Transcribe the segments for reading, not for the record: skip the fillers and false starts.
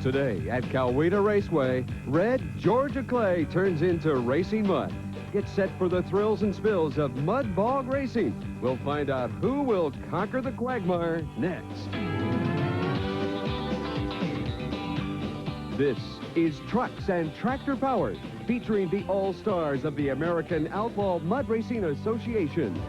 Today at Coweta Raceway, red Georgia clay turns into racing mud. Get set for the thrills and spills of mud bog racing. We'll find out who will conquer the quagmire next. This is Trucks and Tractor Power, featuring the all-stars of the American Outlaw Mud Racing Association.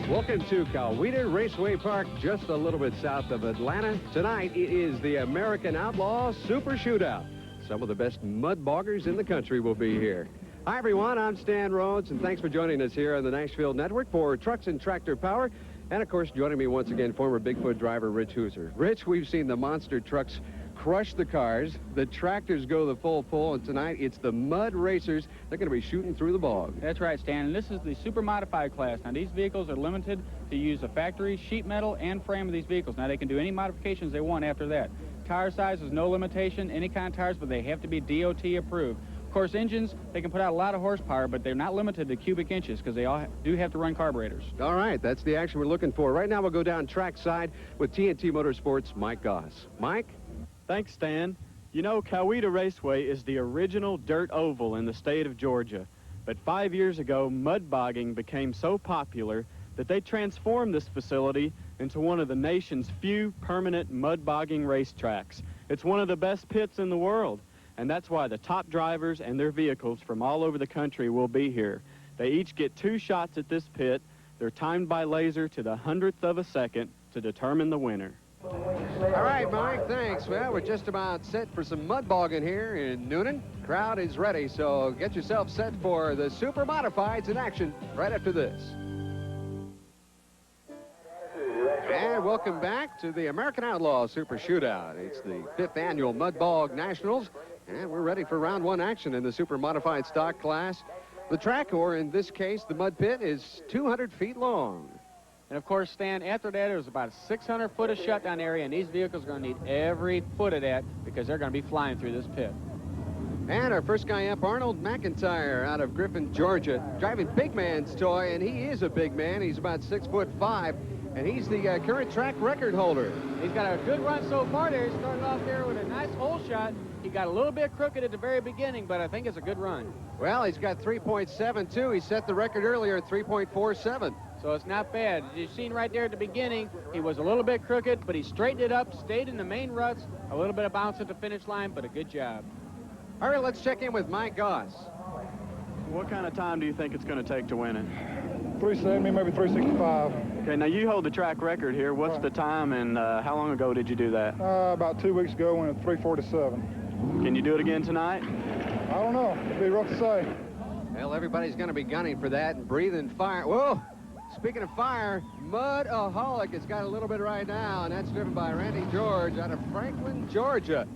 Welcome to Coweta Raceway Park, just a little bit south of Atlanta. Tonight, it is the American Outlaw Super Shootout. Some of the best mud boggers in the country will be here. Hi, everyone. I'm Stan Rhoads, and thanks for joining us here on the Nashville Network for Trucks and Tractor Power. And, of course, joining me once again, former Bigfoot driver Rich Hooser. Rich, we've seen the monster trucks crush the cars. The tractors go the full, and tonight it's the mud racers. They're going to be shooting through the bog. That's right, Stan. And this is the super modified class. Now, these vehicles are limited to use the factory sheet metal and frame of these vehicles. Now, they can do any modifications they want after that. Tire size is no limitation, any kind of tires, but they have to be DOT approved. Of course, engines, they can put out a lot of horsepower, but they're not limited to cubic inches because they all do have to run carburetors. All right, that's the action we're looking for. Right now, we'll go down track side with TNT Motorsports' Mike Goss. Mike? Thanks, Stan. You know, Coweta Raceway is the original dirt oval in the state of Georgia. But 5 years ago, mud bogging became so popular that they transformed this facility into one of the nation's few permanent mud bogging racetracks. It's one of the best pits in the world, and that's why the top drivers and their vehicles from all over the country will be here. They each get 2 shots at this pit. They're timed by laser to the 100th of a second to determine the winner. All right, Mike, thanks. Well, we're just about set for some mud bogging here in Newnan. Crowd is ready, so get yourself set for the Super Modifieds in action right after this. And welcome back to the American Outlaw Super Shootout. It's the 5th annual Mud Bog Nationals, and we're ready for round 1 action in the Super Modified stock class. The track, or in this case, the mud pit, is 200 feet long. And, of course, Stan, after that, it was about 600 foot of shutdown area, and these vehicles are going to need every foot of that because they're going to be flying through this pit. And our first guy up, Arnold McIntyre out of Griffin, Georgia, driving big man's toy, and he is a big man. He's about 6'5", and he's the current track record holder. He's got a good run so far there. He started off there with a nice hole shot. He got a little bit crooked at the very beginning, but I think it's a good run. Well, he's got 3.72. He set the record earlier at 3.47. So it's not bad. You've seen right there at the beginning, he was a little bit crooked, but he straightened it up, stayed in the main ruts, a little bit of bounce at the finish line, but a good job. All right, let's check in with Mike Goss. What kind of time do you think it's going to take to win it? 370, maybe 365. Okay, now you hold the track record here. What's the time, and how long ago did you do that? About 2 weeks ago when it was 347. Can you do it again tonight? I don't know. It'd be rough to say. Well, everybody's going to be gunning for that and breathing fire. Whoa! Speaking of fire, Mudd-Aholic has got a little bit right now, and that's driven by Randy George out of Franklin, Georgia.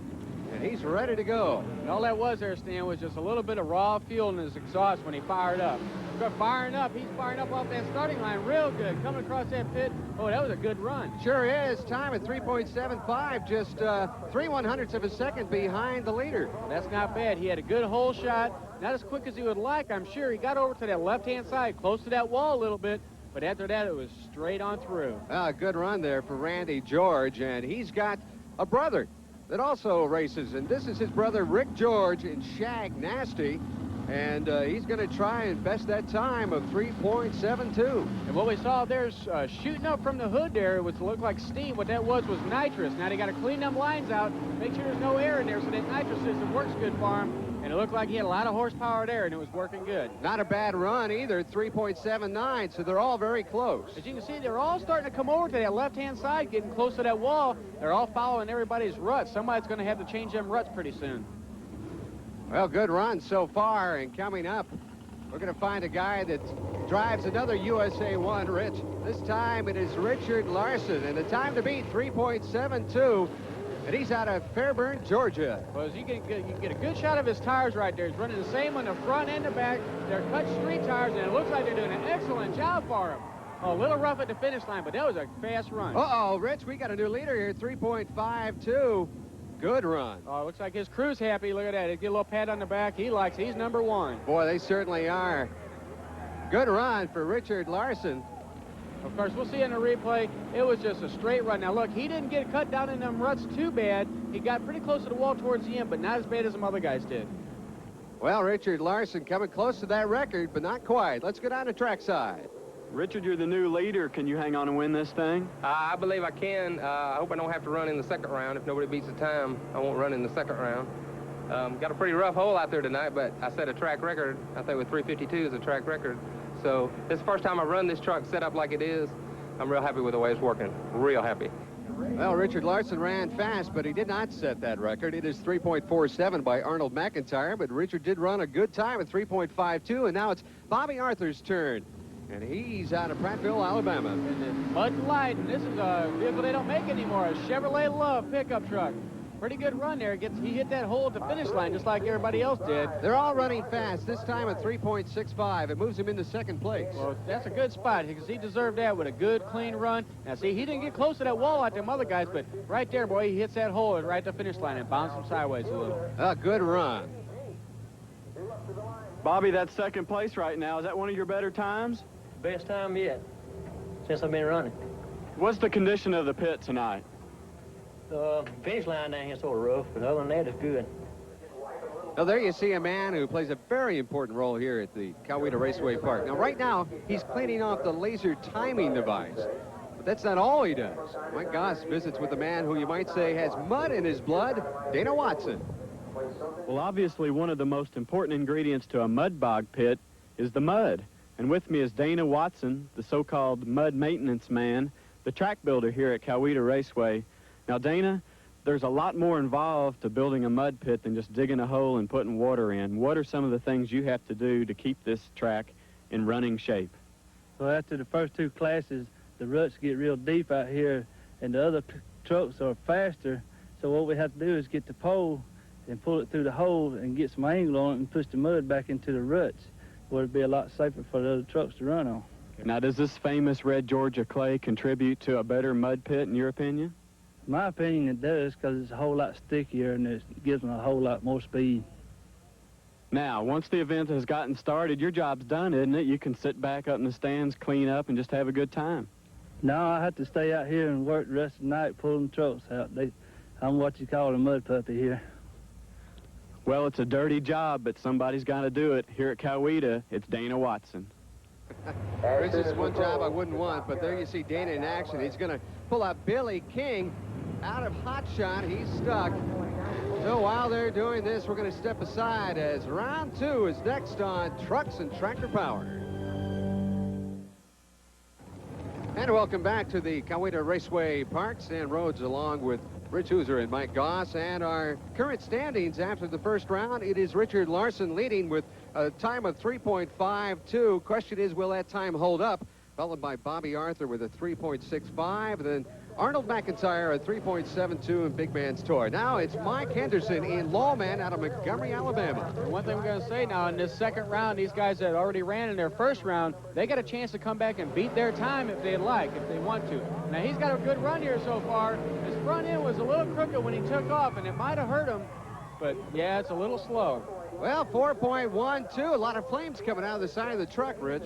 And he's ready to go. And all that was there, Stan, was just a little bit of raw fuel in his exhaust when he fired up. He's firing up off that starting line real good. Coming across that pit, oh, that was a good run. Sure is. Time at 3.75, just 3/100ths of a second behind the leader. That's not bad. He had a good hole shot. Not as quick as he would like, I'm sure. He got over to that left-hand side, close to that wall a little bit. But after that, it was straight on through. A good run there for Randy George, and he's got a brother that also races, and this is his brother Rick George in Shag Nasty, and he's going to try and best that time of 3.72. And what we saw there's shooting up from the hood there, it looked like steam. What that was nitrous. Now they got to clean them lines out, make sure there's no air in there so that nitrous system works good for him. And it looked like he had a lot of horsepower there, and it was working good. Not a bad run either, 3.79, so they're all very close. As you can see, they're all starting to come over to that left-hand side, getting close to that wall. They're all following everybody's ruts. Somebody's going to have to change them ruts pretty soon. Well, good run so far, and coming up, we're going to find a guy that drives another USA 1, Rich. This time it is Richard Larson, and the time to beat, 3.72. And he's out of Fairburn, Georgia. Well, as you can get a good shot of his tires right there. He's running the same on the front and the back. They're cut street tires, and it looks like they're doing an excellent job for him. Oh, a little rough at the finish line, but that was a fast run. Uh-oh, Rich, we got a new leader here, 3.52. Good run. Oh, it looks like his crew's happy. Look at that. They get a little pat on the back. He likes it. He's #1. Boy, they certainly are. Good run for Richard Larson. Of course, we'll see in the replay, it was just a straight run. Now, look, he didn't get cut down in them ruts too bad. He got pretty close to the wall towards the end, but not as bad as some other guys did. Well, Richard Larson coming close to that record, but not quite. Let's go down to trackside. Richard, you're the new leader. Can you hang on and win this thing? I believe I can. I hope I don't have to run in the second round. If nobody beats the time, I won't run in the second round. Got a pretty rough hole out there tonight, but I set a track record. I think with 352 is a track record. So this is the first time I run this truck set up like it is. I'm real happy with the way it's working. Real happy. Well, Richard Larson ran fast, but he did not set that record. It is 3.47 by Arnold McIntyre, but Richard did run a good time at 3.52, and now it's Bobby Arthur's turn. And he's out of Prattville, Alabama. And then Mudd-Aholic, and this is a vehicle they don't make anymore, a Chevrolet Love pickup truck. Pretty good run there. He hit that hole at the finish line just like everybody else did. They're all running fast, this time at 3.65. It moves him into second place. Well, that's a good spot because he deserved that with a good, clean run. Now, see, he didn't get close to that wall like them other guys, but right there, boy, he hits that hole right at the finish line and bounced him sideways a little. A good run. Bobby, that's second place right now. Is that one of your better times? Best time yet since I've been running. What's the condition of the pit tonight? Finish line down here is sort of rough, but other than that, it's good. Now, there you see a man who plays a very important role here at the Coweta Raceway Park. Now, right now, he's cleaning off the laser timing device. But that's not all he does. Mike Goss visits with a man who you might say has mud in his blood, Dana Watson. Well, obviously, one of the most important ingredients to a mud bog pit is the mud. And with me is Dana Watson, the so-called mud maintenance man, the track builder here at Coweta Raceway. Now, Dana, there's a lot more involved to building a mud pit than just digging a hole and putting water in. What are some of the things you have to do to keep this track in running shape? Well, after the first two classes, the ruts get real deep out here, and the other trucks are faster. So what we have to do is get the pole and pull it through the hole and get some angle on it and push the mud back into the ruts, where it'd be a lot safer for the other trucks to run on. Now, does this famous red Georgia clay contribute to a better mud pit, in your opinion? In my opinion, it does, because it's a whole lot stickier and it gives them a whole lot more speed. Now, once the event has gotten started, your job's done, isn't it? You can sit back up in the stands, clean up, and just have a good time. No, I have to stay out here and work the rest of the night pulling trucks out. I'm what you call a mud puppy here. Well, it's a dirty job, but somebody's got to do it. Here at Coweta, it's Dana Watson. This is one job I wouldn't want, but there you see Dana in action. He's going to pull out Billy King out of hot shot. He's stuck. So while they're doing this, we're going to step aside as round two is next on Trucks and Tractor Power. And welcome back to the Coweta Raceway Park. Stan Rhoads along with Rich Hooser and Mike Goss. And our current standings after the first round, it is Richard Larson leading with a time of 3.52. Question is, will that time hold up? Followed by Bobby Arthur with a 3.65. Then Arnold McIntyre at 3.72 in Big Man's Toy. Now it's Mike Henderson in Lawman out of Montgomery, Alabama. One thing we're going to say now, in this second round, these guys that already ran in their first round, they got a chance to come back and beat their time if they like, if they want to. Now, he's got a good run here so far. His front end was a little crooked when he took off, and it might have hurt him, but yeah, it's a little slow. Well, 4.12, a lot of flames coming out of the side of the truck, Rich.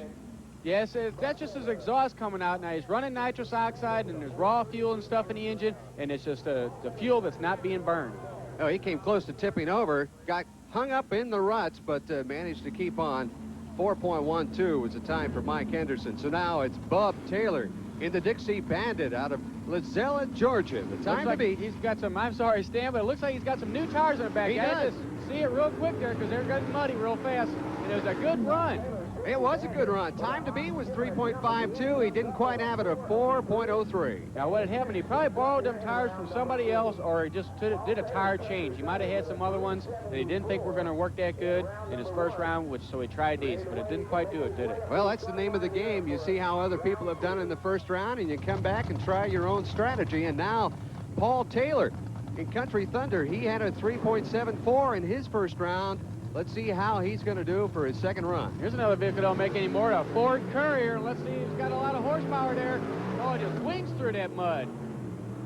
Yes, that's just his exhaust coming out. Now, he's running nitrous oxide, and there's raw fuel and stuff in the engine, and it's just the fuel that's not being burned. Oh, he came close to tipping over, got hung up in the ruts, but managed to keep on. 4.12 was the time for Mike Henderson. So now it's Bub Taylor in the Dixie Bandit out of Lizella, Georgia. The time to beat. He's got some, I'm sorry, Stan, but it looks like he's got some new tires in the back. He I does. just see it real quick there because they're getting muddy real fast, and it was a good run. It was a good run. Time to beat was 3.52. He didn't quite have it, a 4.03. Now, what had happened, he probably borrowed them tires from somebody else, or he just did a tire change. He might have had some other ones that he didn't think were going to work that good in his first round, so he tried these, but it didn't quite do it, did it? Well, that's the name of the game. You see how other people have done in the first round, and you come back and try your own strategy. And now, Paul Taylor in Country Thunder, he had a 3.74 in his first round. Let's see how he's going to do for his second run. Here's another vehicle that don't make any more, a Ford Courier. Let's see, he's got a lot of horsepower there. Oh, it just wings through that mud.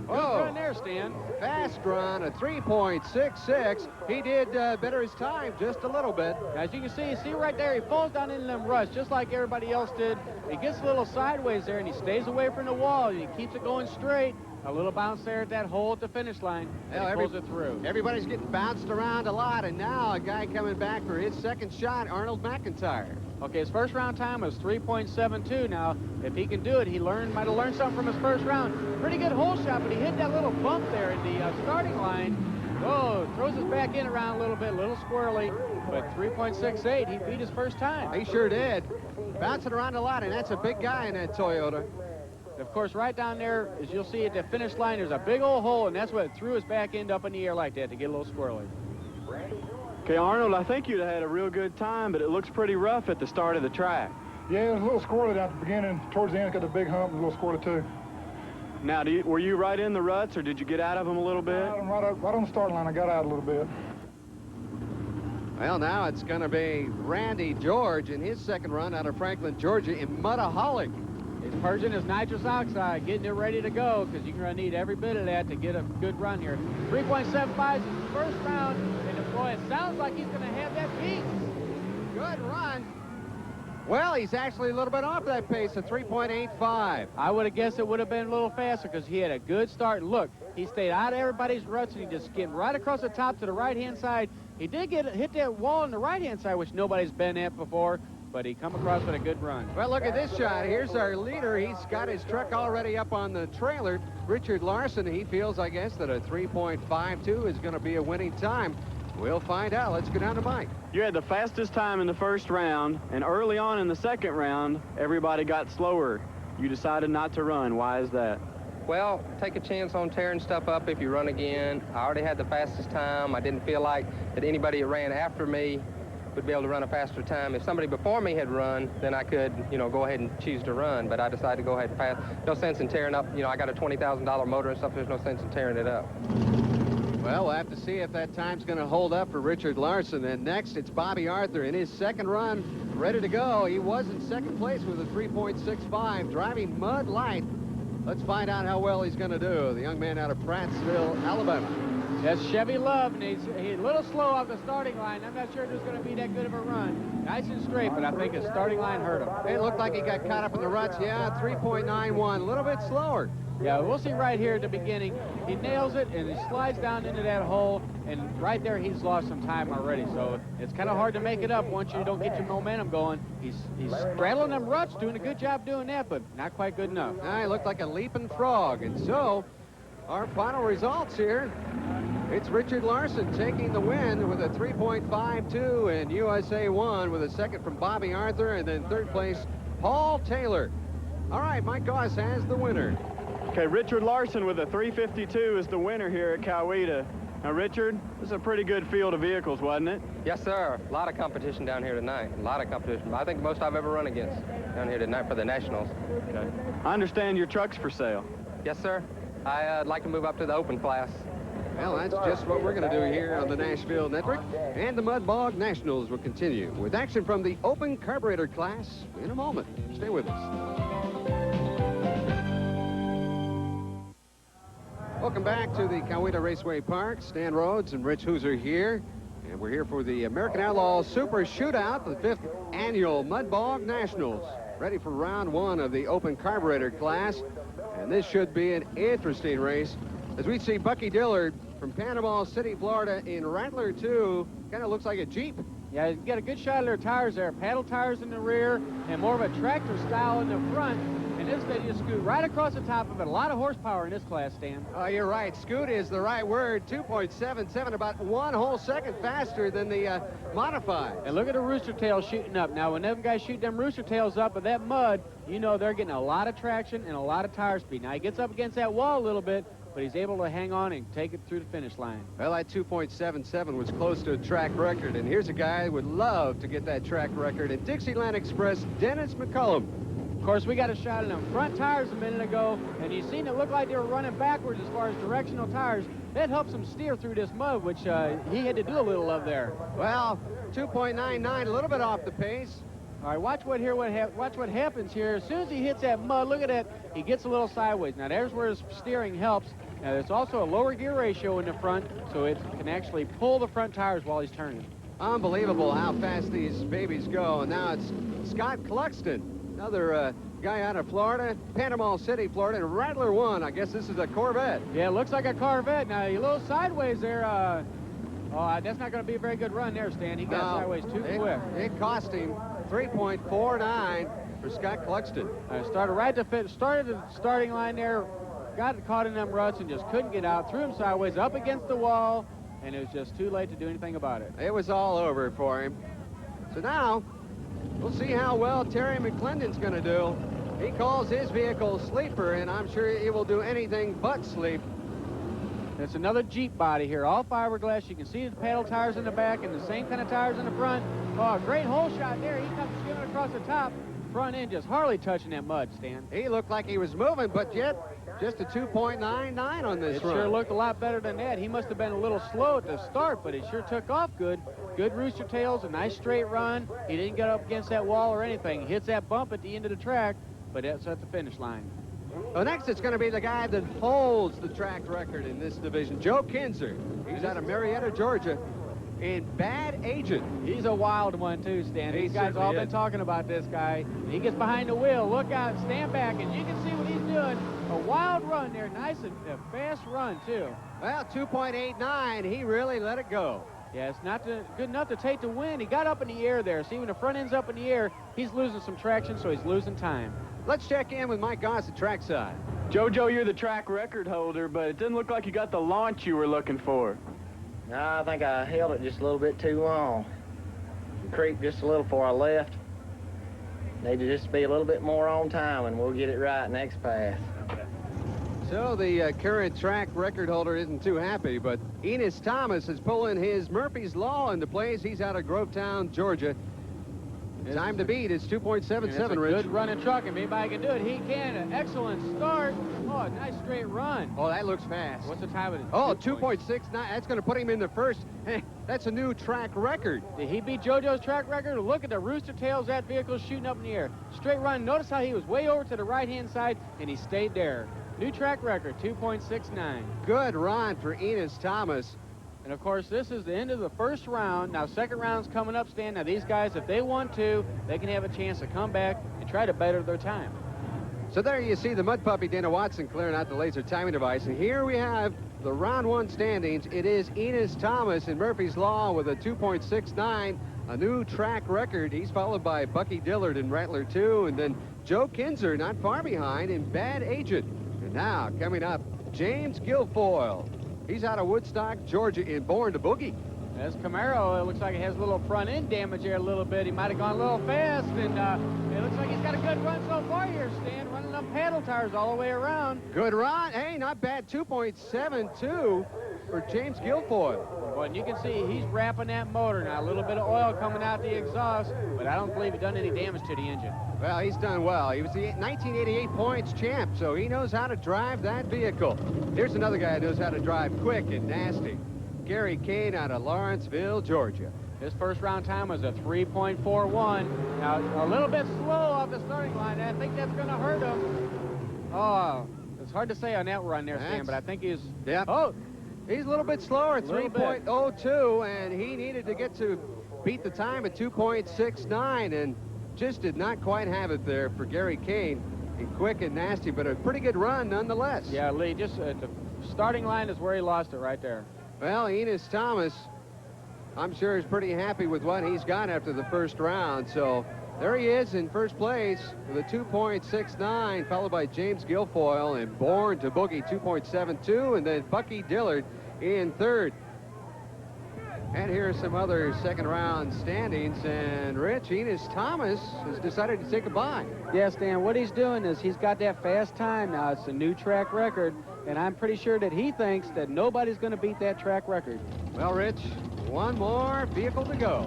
Good run there, Stan. Fast run, a 3.66. He did better his time just a little bit. As you can see right there, he falls down into them ruts just like everybody else did. He gets a little sideways there, and he stays away from the wall, and he keeps it going straight. A little bounce there at that hole at the finish line, and he pulls it through. Everybody's getting bounced around a lot, and now a guy coming back for his second shot, Arnold McIntyre. Okay, his first round time was 3.72. Now, if he can do it, might have learned something from his first round. Pretty good hole shot, but he hit that little bump there in the starting line. Oh, throws his back end around a little bit, a little squirrely, but 3.68, he beat his first time. He sure did. Bouncing around a lot, and that's a big guy in that Toyota. Of course, right down there, as you'll see at the finish line, there's a big old hole, and that's what threw his back end up in the air like that to get a little squirrely. Okay, Arnold, I think you'd have had a real good time, but it looks pretty rough at the start of the track. Yeah, it was a little squirrely at the beginning. Towards the end, got a big hump, and a little squirrely too. Now, were you right in the ruts, or did you get out of them a little bit? Right on the starting line, I got out a little bit. Well, now it's going to be Randy George in his second run out of Franklin, Georgia in Mudd-Aholic. He's purging his nitrous oxide, getting it ready to go, because you're going to need every bit of that to get a good run here. 3.75 is his first round, and boy, it sounds like he's going to have that beat. Good run. Well, he's actually a little bit off that pace at 3.85. I would have guessed it would have been a little faster because he had a good start. Look, he stayed out of everybody's ruts, and he just skimmed right across the top to the right-hand side. He did hit that wall on the right-hand side, which nobody's been at before, but he come across with a good run. Well, look at this shot. Here's our leader. He's got his truck already up on the trailer. Richard Larson, he feels, I guess, that a 3.52 is going to be a winning time. We'll find out. Let's go down to Mike. You had the fastest time in the first round, and early on in the second round, everybody got slower. You decided not to run. Why is that? Well, take a chance on tearing stuff up if you run again. I already had the fastest time. I didn't feel like that anybody that ran after me would be able to run a faster time. If somebody before me had run, then I could, go ahead and choose to run. But I decided to go ahead and pass. No sense in tearing up. I got a $20,000 motor and stuff. There's no sense in tearing it up. Well, we'll have to see if that time's going to hold up for Richard Larson. And next, it's Bobby Arthur in his second run, ready to go. He was in second place with a 3.65, driving Mudd-Aholic. Let's find out how well he's going to do. The young man out of Prattsville, Alabama. That's Chevy Love, and he's a little slow off the starting line. I'm not sure there's going to be that good of a run. Nice and straight, but I think his starting line hurt him. It looked like he got caught up in the ruts. Yeah, 3.91, a little bit slower. Yeah, we'll see right here at the beginning. He nails it, and he slides down into that hole, and right there he's lost some time already. So it's kind of hard to make it up once you don't get your momentum going. He's straddling them ruts, doing a good job doing that, but not quite good enough. He looked like a leaping frog, and so our final results here. It's Richard Larson taking the win with a 3.52 and USA 1 with a second from Bobby Arthur, and then third place, Paul Taylor. All right, Mike Goss has the winner. Okay, Richard Larson with a 352 is the winner here at Coweta. Now, Richard, this is a pretty good field of vehicles, wasn't it? Yes, sir. A lot of competition down here tonight. A lot of competition. I think the most I've ever run against down here tonight for the Nationals. Okay. I understand your truck's for sale. Yes, sir. I'd like to move up to the open class. Well, that's just what we're going to do here on the Nashville Network. And the Mud Bog Nationals will continue with action from the open carburetor class in a moment. Stay with us. Welcome back to the Coweta Raceway Park. Stan Rhoads and Rich Hooser here. And we're here for the American Outlaw Super Shootout, the 5th annual Mud Bog Nationals. Ready for round one of the open carburetor class. And this should be an interesting race. As we see Bucky Dillard from Panama City, Florida in Rattler 2. Kind of looks like a Jeep. Yeah, you got a good shot of their tires there. Paddle tires in the rear and more of a tractor style in the front. And this they just scoot right across the top of it. A lot of horsepower in this class, Stan. Oh, you're right. Scoot is the right word. 2.77, about 1 whole second faster than the modified. And look at the rooster tails shooting up. Now, when them guys shoot them rooster tails up with that mud, they're getting a lot of traction and a lot of tire speed. Now, he gets up against that wall a little bit, but he's able to hang on and take it through the finish line. Well, that 2.77 was close to a track record, and here's a guy who would love to get that track record in Dixieland Express, Dennis McCullum. Of course, we got a shot of them front tires a minute ago, and you seen it look like they were running backwards as far as directional tires. That helps him steer through this mud, which he had to do a little of there. Well, 2.99, a little bit off the pace. All right, watch what happens here. As soon as he hits that mud, look at that, he gets a little sideways. Now, there's where his steering helps. Now, there's also a lower gear ratio in the front, so it can actually pull the front tires while he's turning. Unbelievable how fast these babies go. And now it's Scott Cluxton, another guy out of Florida, Panama City, Florida, and Rattler 1. I guess this is a Corvette. Yeah, it looks like a Corvette. Now, a little sideways there. That's not going to be a very good run there, Stan. He got sideways too quick. It cost him 3.49 for Scott Cluxton. Started the starting line there, got caught in them ruts and just couldn't get out. Threw him sideways up against the wall, and it was just too late to do anything about it. It was all over for him. So now, we'll see how well Terry McClendon's going to do. He calls his vehicle Sleeper, and I'm sure he will do anything but sleep. It's another Jeep body here, all fiberglass. You can see the paddle tires in the back and the same kind of tires in the front. Oh, great hole shot there. He comes skimming across the top. Front end just hardly touching that mud, Stan. He looked like he was moving, but yet just a 2.99 on this run. It sure looked a lot better than that. He must have been a little slow at the start, but he sure took off good. Good rooster tails, a nice straight run. He didn't get up against that wall or anything. He hits that bump at the end of the track, but that's at the finish line. Well, next it's going to be the guy that holds the track record in this division, Joe Kinzer. He's out of Marietta, Georgia, in Bad Agent. He's a wild one, too, Stan. These guys all been talking about this guy. He gets behind the wheel. Look out, stand back, and you can see what he's doing. A wild run there, nice and fast run, too. Well, 2.89, he really let it go. Yeah, it's not good enough to take the win. He got up in the air there. See, when the front end's up in the air, he's losing some traction, so he's losing time. Let's check in with Mike Goss at trackside. JoJo, you're the track record holder, but it didn't look like you got the launch you were looking for. No, I think I held it just a little bit too long. Creeped just a little before I left. Need to just be a little bit more on time, and we'll get it right next pass. So the current track record holder isn't too happy, but Enos Thomas is pulling his Murphy's Law into place. He's out of Grovetown, Georgia. Time to beat is 2.77, Rich. Good running truck. If anybody can do it, he can. An excellent start. Oh, a nice straight run. Oh, that looks fast. What's the time of it? Oh, 2.69. That's going to put him in the first. That's a new track record. Did he beat JoJo's track record? Look at the rooster tails that vehicle's shooting up in the air. Straight run. Notice how he was way over to the right-hand side, and he stayed there. New track record, 2.69. Good run for Enos Thomas. And, of course, this is the end of the first round. Now, second round's coming up, Stan. Now, these guys, if they want to, they can have a chance to come back and try to better their time. So there you see the Mud Puppy, Dana Watson, clearing out the laser timing device. And here we have the round one standings. It is Enos Thomas in Murphy's Law with a 2.69, a new track record. He's followed by Bucky Dillard in Rattler 2, and then Joe Kinzer not far behind in Bad Agent. And now, coming up, James Guilfoyle. He's out of Woodstock, Georgia, in Born to Boogie. This Camaro, it looks like it has a little front end damage here a little bit. He might have gone a little fast, and it looks like he's got a good run so far here, Stan, running them paddle tires all the way around. Good run. Hey, not bad. 2.72 for James Guilfoyle. Well, and you can see he's wrapping that motor now. A little bit of oil coming out the exhaust, but I don't believe he done any damage to the engine. Well, he's done well. He was the 1988 points champ, so he knows how to drive that vehicle. Here's another guy who knows how to drive quick and nasty. Gary Kane out of Lawrenceville, Georgia. His first round time was a 3.41. Now, a little bit slow off the starting line. I think that's going to hurt him. Oh, it's hard to say on that run there, Stan, but I think he's... Yeah. Oh, he's a little bit slower, 3.02, and he needed to get to beat the time at 2.69, and just did not quite have it there for Gary Kane. Quick and nasty, but a pretty good run nonetheless. Yeah, Lee, just the starting line is where he lost it right there. Well, Enos Thomas, I'm sure is pretty happy with what he's got after the first round. So there he is in first place with a 2.69, followed by James Guilfoyle and Born to Boogie 2.72, and then Bucky Dillard in third. And here are some other second round standings, and Rich, Enos Thomas has decided to say goodbye. Yes, Dan, what he's doing is he's got that fast time now. It's a new track record, and I'm pretty sure that he thinks that nobody's going to beat that track record. Well, Rich, one more vehicle to go.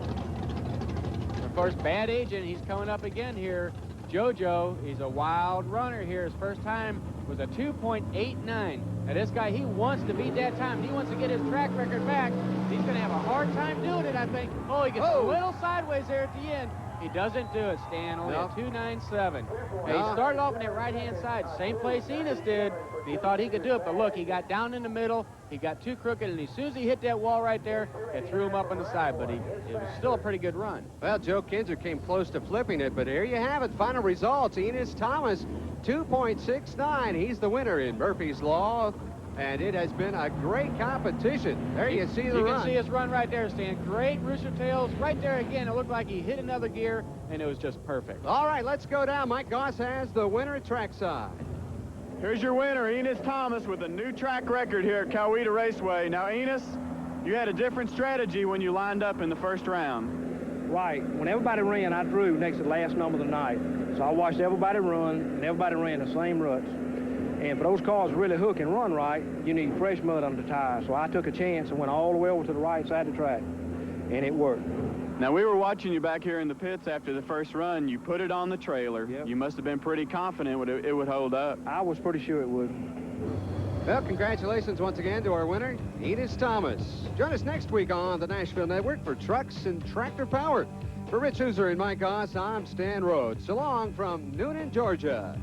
Of course, Bad Agent, he's coming up again here. JoJo, he's a wild runner here. His first time was a 2.89. Now, this guy, he wants to beat that time. He wants to get his track record back. He's going to have a hard time doing it, I think. Oh, he gets a little sideways there at the end. He doesn't do it, Stan. Only a 2.97. Now, he started off on that right-hand side, same place Enos did, He thought he could do it, but look, he got down in the middle, he got too crooked, and as soon as he hit that wall right there, it threw him up on the side, but it was still a pretty good run. Well, Joe Kinzer came close to flipping it, but there you have it. Final results. Enos Thomas, 2.69. He's the winner in Murphy's Law, and it has been a great competition. There you see the run. You can see his run right there, Stan. Great rooster tails. Right there again, it looked like he hit another gear, and it was just perfect. All right, let's go down. Mike Goss has the winner at trackside. Here's your winner, Enos Thomas, with a new track record here at Coweta Raceway. Now, Enos, you had a different strategy when you lined up in the first round. Right. When everybody ran, I drew next to the last number of the night. So I watched everybody run, and everybody ran the same ruts. And for those cars to really hook and run right, you need fresh mud under the tires. So I took a chance and went all the way over to the right side of the track, and it worked. Now, we were watching you back here in the pits after the first run. You put it on the trailer. Yep. You must have been pretty confident it would hold up. I was pretty sure it would. Well, congratulations once again to our winner, Enos Thomas. Join us next week on the Nashville Network for Trucks and Tractor Power. For Rich Hooser and Mike Goss, I'm Stan Rhoads. So long from Newnan, Georgia.